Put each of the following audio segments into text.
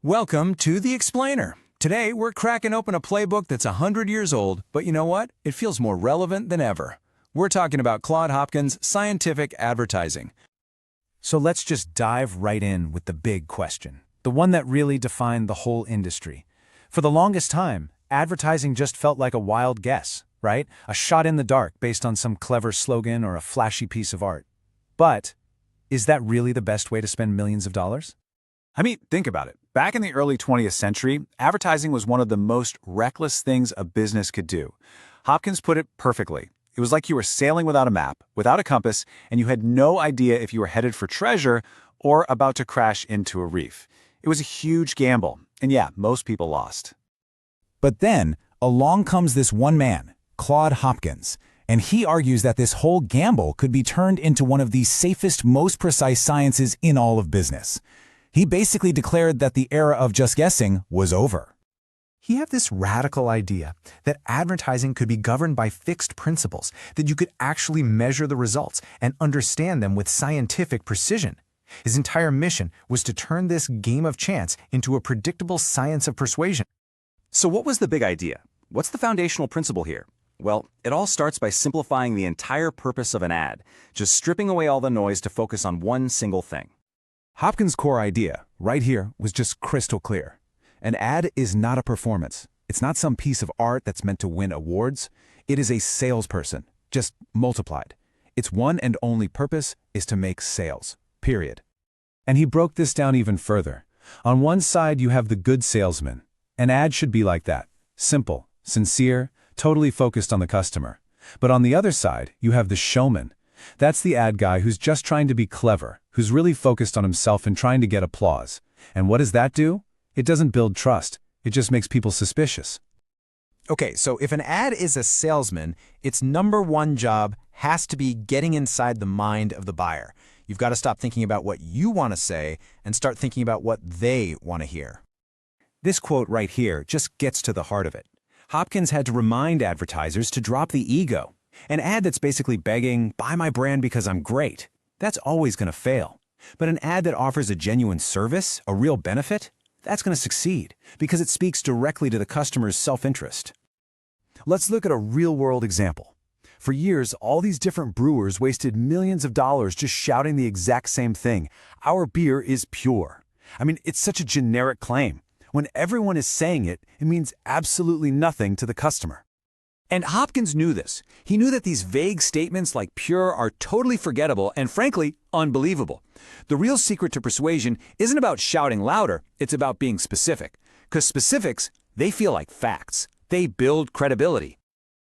Welcome to The Explainer. Today, we're cracking open a playbook that's 100 years old, but you know what? It feels more relevant than ever. We're talking about Claude Hopkins' scientific advertising. So let's just dive right in with the big question, the one that really defined the whole industry. For the longest time, advertising just felt like a wild guess, right? A shot in the dark based on some clever slogan or a flashy piece of art. But is that really the best way to spend millions of dollars? I mean, think about it. Back in the early 20th century, advertising was one of the most reckless things a business could do. Hopkins put it perfectly. It was like you were sailing without a map, without a compass, and you had no idea if you were headed for treasure or about to crash into a reef. It was a huge gamble, and yeah, most people lost. But then, along comes this one man, Claude Hopkins, and he argues that this whole gamble could be turned into one of the safest, most precise sciences in all of business. He basically declared that the era of just guessing was over. He had this radical idea that advertising could be governed by fixed principles, that you could actually measure the results and understand them with scientific precision. His entire mission was to turn this game of chance into a predictable science of persuasion. So what was the big idea? What's the foundational principle here? Well, it all starts by simplifying the entire purpose of an ad, just stripping away all the noise to focus on one single thing. Hopkins' core idea, right here, was just crystal clear. An ad is not a performance. It's not some piece of art that's meant to win awards. It is a salesperson, just multiplied. Its one and only purpose is to make sales, period. And he broke this down even further. On one side, you have the good salesman. An ad should be like that, simple, sincere, totally focused on the customer. But on the other side, you have the showman. That's the ad guy who's just trying to be clever, who's really focused on himself and trying to get applause. And what does that do? It doesn't build trust. It just makes people suspicious. Okay, so if an ad is a salesman, its number one job has to be getting inside the mind of the buyer. You've got to stop thinking about what you want to say and start thinking about what they want to hear. This quote right here just gets to the heart of it. Hopkins had to remind advertisers to drop the ego. An ad that's basically begging, buy my brand because I'm great, that's always going to fail. But an ad that offers a genuine service, a real benefit, that's going to succeed because it speaks directly to the customer's self-interest. Let's look at a real-world example. For years, all these different brewers wasted millions of dollars just shouting the exact same thing. Our beer is pure. I mean, it's such a generic claim. When everyone is saying it, it means absolutely nothing to the customer. And Hopkins knew this. He knew that these vague statements like pure are totally forgettable and, frankly, unbelievable. The real secret to persuasion isn't about shouting louder, it's about being specific. Because specifics, they feel like facts. They build credibility.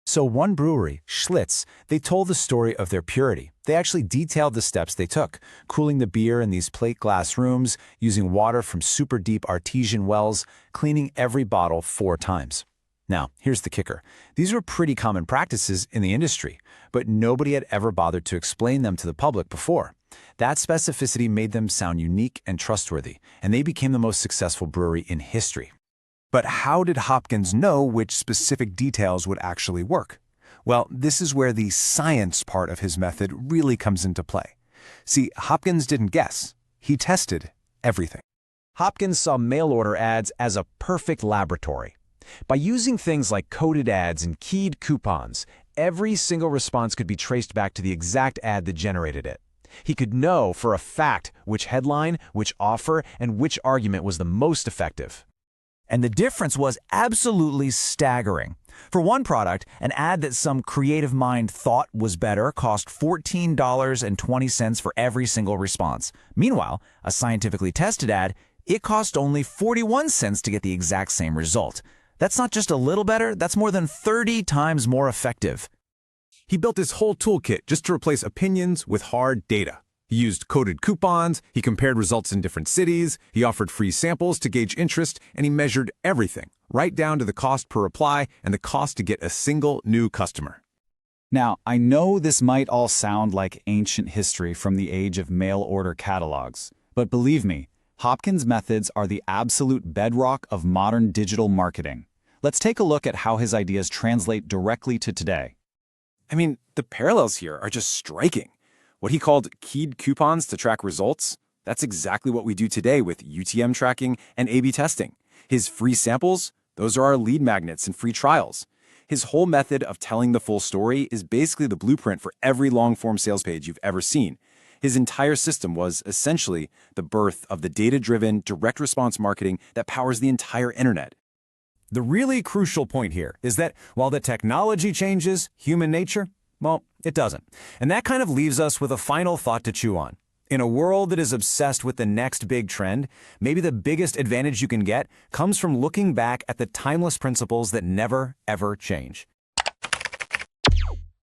So one brewery, Schlitz, they told the story of their purity. They actually detailed the steps they took, cooling the beer in these plate glass rooms, using water from super deep artesian wells, cleaning every bottle 4 times. Now, here's the kicker. These were pretty common practices in the industry, but nobody had ever bothered to explain them to the public before. That specificity made them sound unique and trustworthy, and they became the most successful brewery in history. But how did Hopkins know which specific details would actually work? Well, this is where the science part of his method really comes into play. See, Hopkins didn't guess. He tested everything. Hopkins saw mail-order ads as a perfect laboratory. By using things like coded ads and keyed coupons, every single response could be traced back to the exact ad that generated it. He could know for a fact which headline, which offer, and which argument was the most effective. And the difference was absolutely staggering. For one product, an ad that some creative mind thought was better cost $14.20 for every single response. Meanwhile, a scientifically tested ad, it cost only 41 cents to get the exact same result. That's not just a little better, that's more than 30 times more effective. He built his whole toolkit just to replace opinions with hard data. He used coded coupons, he compared results in different cities, he offered free samples to gauge interest, and he measured everything, right down to the cost per reply and the cost to get a single new customer. Now, I know this might all sound like ancient history from the age of mail-order catalogs, but believe me, Hopkins' methods are the absolute bedrock of modern digital marketing. Let's take a look at how his ideas translate directly to today. I mean, the parallels here are just striking. What he called keyed coupons to track results, That's exactly what we do today with UTM tracking and A/B testing. His free samples, those are our lead magnets and free trials. His whole method of telling the full story is basically the blueprint for every long-form sales page you've ever seen. His entire system was essentially the birth of the data-driven, direct response marketing that powers the entire internet. The really crucial point here is that while the technology changes human nature, well, it doesn't. And that kind of leaves us with a final thought to chew on. In a world that is obsessed with the next big trend, maybe the biggest advantage you can get comes from looking back at the timeless principles that never, ever change.